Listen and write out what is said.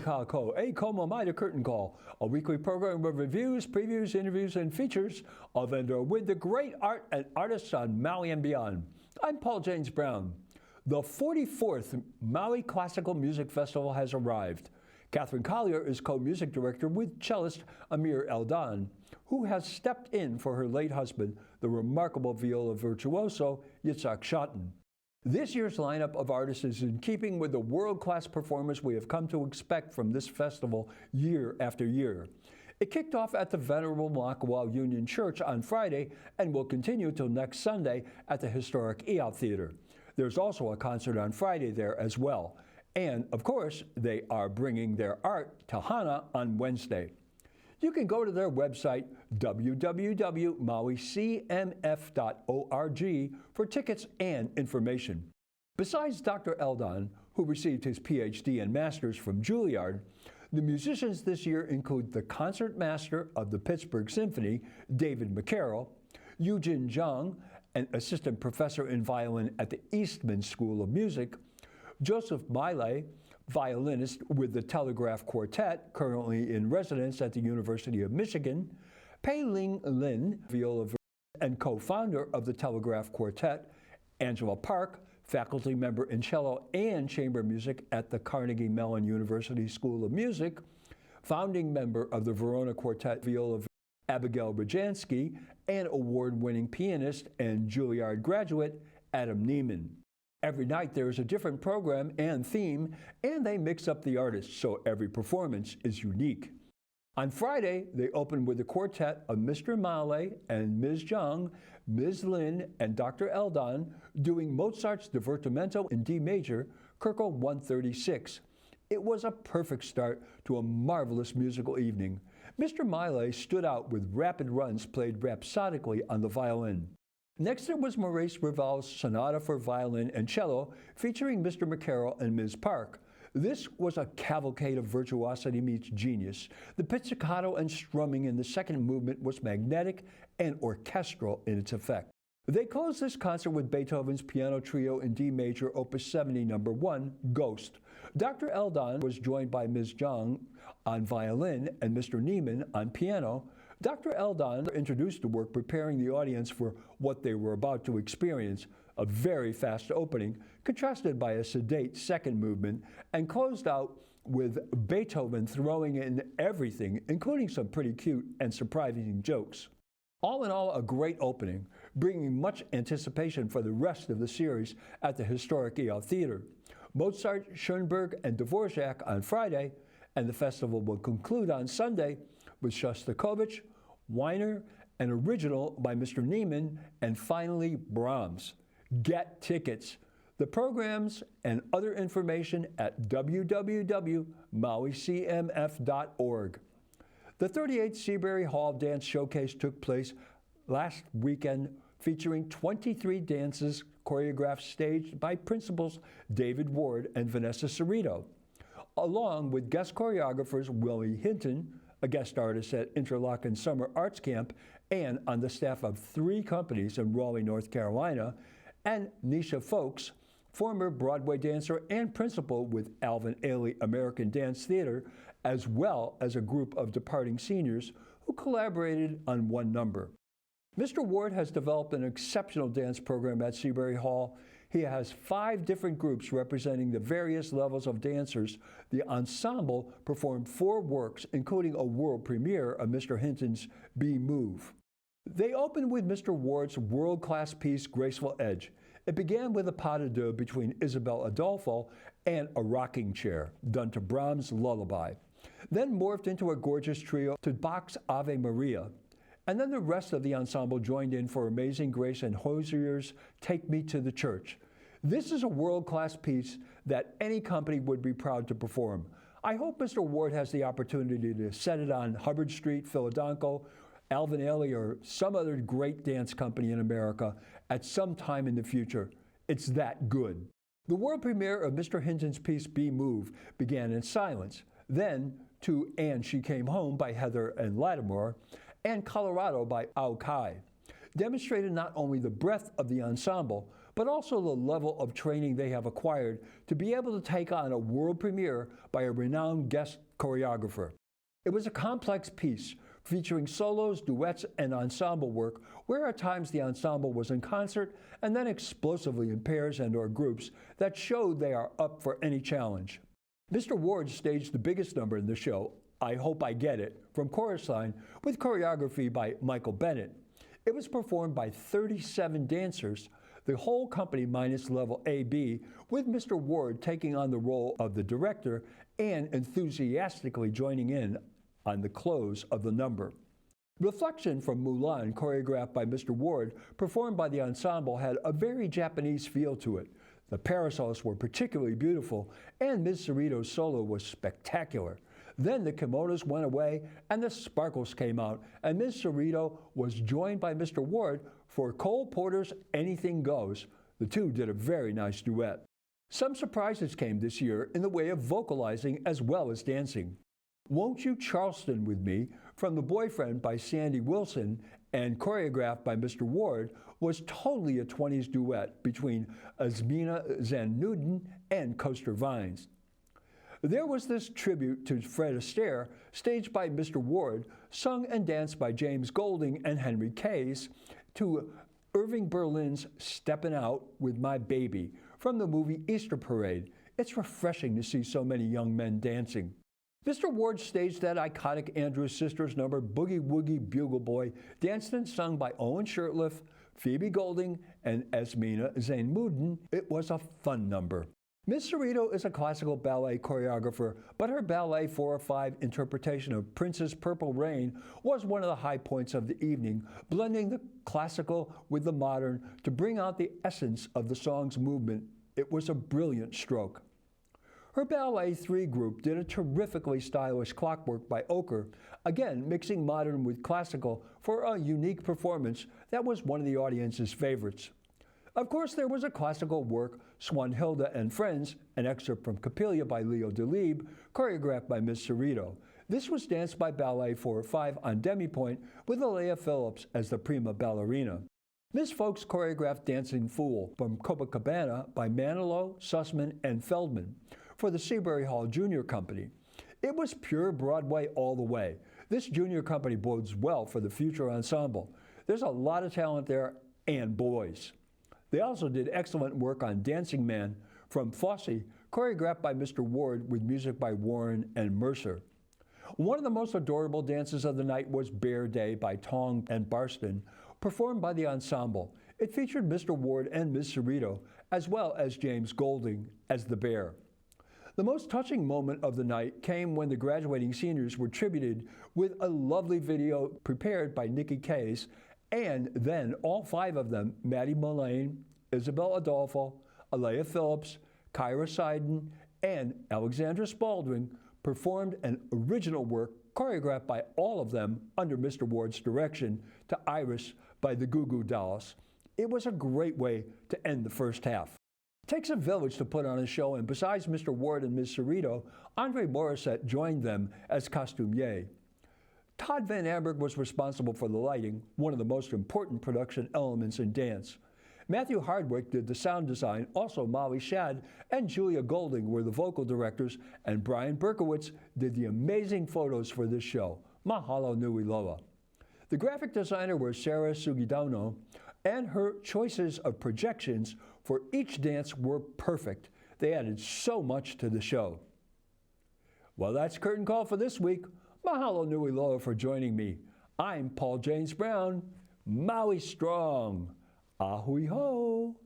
Kako, a Como Mida Curtain Call, a weekly program of reviews, previews, interviews, and features of and with the great art and artists on Maui and beyond. I'm Paul James Brown. The 44th Maui Classical Music Festival has arrived. Catherine Collier is co-music director with cellist Amir Eldon, who has stepped in for her late husband, the remarkable viola virtuoso Yitzhak Schotten. This year's lineup of artists is in keeping with the world-class performers we have come to expect from this festival year after year. It kicked off at the Venerable Makawao Union Church on Friday and will continue till next Sunday at the historic Iao Theater. There's also a concert on Friday there as well. And, of course, they are bringing their art to Hana on Wednesday. You can go to their website, www.mauicmf.org, for tickets and information. Besides Dr. Eldon, who received his PhD and Master's from Juilliard, the musicians this year include the concertmaster of the Pittsburgh Symphony, David McCarroll, Yujin Zhang, an assistant professor in violin at the Eastman School of Music, Joseph Miley, violinist with the Telegraph Quartet, currently in residence at the University of Michigan, Pei Ling Lin, viola and co-founder of the Telegraph Quartet, Angela Park, faculty member in cello and chamber music at the Carnegie Mellon University School of Music, founding member of the Verona Quartet viola Abigail Rajansky, and award-winning pianist and Juilliard graduate Adam Neiman. Every night there is a different program and theme, and they mix up the artists, so every performance is unique. On Friday, they open with a quartet of Mr. Miley and Ms. Zhang, Ms. Lin, and Dr. Eldon doing Mozart's Divertimento in D major, Kerkel 136. It was a perfect start to a marvelous musical evening. Mr. Miley stood out with rapid runs played rhapsodically on the violin. Next, there was Maurice Ravel's Sonata for Violin and Cello, featuring Mr. McCarroll and Ms. Park. This was a cavalcade of virtuosity meets genius. The pizzicato and strumming in the second movement was magnetic and orchestral in its effect. They closed this concert with Beethoven's Piano Trio in D major, Opus 70, No. 1, Ghost. Dr. Eldon was joined by Ms. Zhang on violin and Mr. Neiman on piano. Dr. Eldon introduced the work, preparing the audience for what they were about to experience, a very fast opening, contrasted by a sedate second movement, and closed out with Beethoven throwing in everything, including some pretty cute and surprising jokes. All in all, a great opening, bringing much anticipation for the rest of the series at the historic Iao Theater. Mozart, Schoenberg, and Dvorak on Friday, and the festival will conclude on Sunday with Shostakovich, Weiner, an original by Mr. Neiman, and finally Brahms. Get tickets. The programs and other information at www.mauicmf.org. The 38th Seabury Hall Dance Showcase took place last weekend, featuring 23 dances choreographed staged by principals David Ward and Vanessa Cerrito, along with guest choreographers Willie Hinton, a guest artist at Interlochen Summer Arts Camp and on the staff of 3 companies in Raleigh, North Carolina, and Nisha Folks, former Broadway dancer and principal with Alvin Ailey American Dance Theater, as well as a group of departing seniors who collaborated on one number. Mr. Ward has developed an exceptional dance program at Seabury Hall. He has 5 different groups representing the various levels of dancers. The ensemble performed 4 works, including a world premiere of Mr. Hinton's Be Move. They opened with Mr. Ward's world-class piece, Graceful Edge. It began with a pas de deux between Isabel Adolfo and a rocking chair, done to Brahms' Lullaby. Then morphed into a gorgeous trio to Bach's Ave Maria. And then the rest of the ensemble joined in for Amazing Grace and Hosier's Take Me to the Church. This is a world-class piece that any company would be proud to perform. I hope Mr. Ward has the opportunity to set it on Hubbard Street, Philadelphia, Alvin Ailey, or some other great dance company in America at some time in the future. It's that good. The world premiere of Mr. Hinton's piece Be Move began in silence. Then to And She Came Home by Heather and Lattimore, and Colorado by Ao Kai. demonstrated not only the breadth of the ensemble, but also the level of training they have acquired to be able to take on a world premiere by a renowned guest choreographer. It was a complex piece featuring solos, duets, and ensemble work, where at times the ensemble was in concert and then explosively in pairs and/or groups that showed they are up for any challenge. Mr. Ward staged the biggest number in the show, I Hope I Get It, from Chorus Line, with choreography by Michael Bennett. It was performed by 37 dancers, the whole company minus level AB, with Mr. Ward taking on the role of the director and enthusiastically joining in on the close of the number. Reflection from Mulan, choreographed by Mr. Ward, performed by the ensemble, had a very Japanese feel to it. The parasols were particularly beautiful, and Ms. Cerrito's solo was spectacular. Then the kimonos went away and the sparkles came out, and Ms. Cerrito was joined by Mr. Ward for Cole Porter's Anything Goes. The two did a very nice duet. Some surprises came this year in the way of vocalizing as well as dancing. Won't You Charleston With Me, from The Boyfriend by Sandy Wilson and choreographed by Mr. Ward, was totally a 20s duet between Azmina Zanudin and Coaster Vines. There was this tribute to Fred Astaire, staged by Mr. Ward, sung and danced by James Golding and Henry Case, to Irving Berlin's Steppin' Out With My Baby, from the movie Easter Parade. It's refreshing to see so many young men dancing. Mr. Ward staged that iconic Andrews Sisters number, Boogie Woogie Bugle Boy, danced and sung by Owen Shirtliff, Phoebe Golding, and Azmina Zainudin. It was a fun number. Ms. Cerrito is a classical ballet choreographer, but her ballet 4/5 interpretation of Prince's Purple Rain was one of the high points of the evening, blending the classical with the modern to bring out the essence of the song's movement. It was a brilliant stroke. Her Ballet 3 group did a terrifically stylish clockwork by Ochre, again mixing modern with classical for a unique performance that was one of the audience's favorites. Of course, there was a classical work, Swanhilda and Friends, an excerpt from Coppelia by Leo Delibes, choreographed by Ms. Cerrito. This was danced by Ballet 4/5 on demi-point with Alea Phillips as the prima ballerina. Ms. Folks choreographed Dancing Fool from Copacabana by Manilow, Sussman, and Feldman for the Seabury Hall Junior Company. It was pure Broadway all the way. This junior company bodes well for the future ensemble. There's a lot of talent there, and boys. They also did excellent work on Dancing Man from Fosse, choreographed by Mr. Ward with music by Warren and Mercer. One of the most adorable dances of the night was Bear Day by Tong and Barston, performed by the ensemble. It featured Mr. Ward and Ms. Cerrito, as well as James Golding as the bear. The most touching moment of the night came when the graduating seniors were tributed with a lovely video prepared by Nikki Case, and then all 5 of them, Maddie Mullane, Isabel Adolfo, Alea Phillips, Kyra Seiden, and Alexandra Spalding, performed an original work choreographed by all of them under Mr. Ward's direction to Iris by the Goo Goo Dolls. It was a great way to end the first half. It takes a village to put on a show, and besides Mr. Ward and Ms. Cerrito, Andre Morissette joined them as costumier. Todd Van Amberg was responsible for the lighting, one of the most important production elements in dance. Matthew Hardwick did the sound design, also Molly Shad and Julia Golding were the vocal directors, and Brian Berkowitz did the amazing photos for this show. Mahalo nui loa. The graphic designer was Sarah Sugidano, and her choices of projections for each dance were perfect. They added so much to the show. Well, that's Curtain Call for this week. Mahalo nui loa for joining me. I'm Paul James Brown. Maui strong. Ahui ho.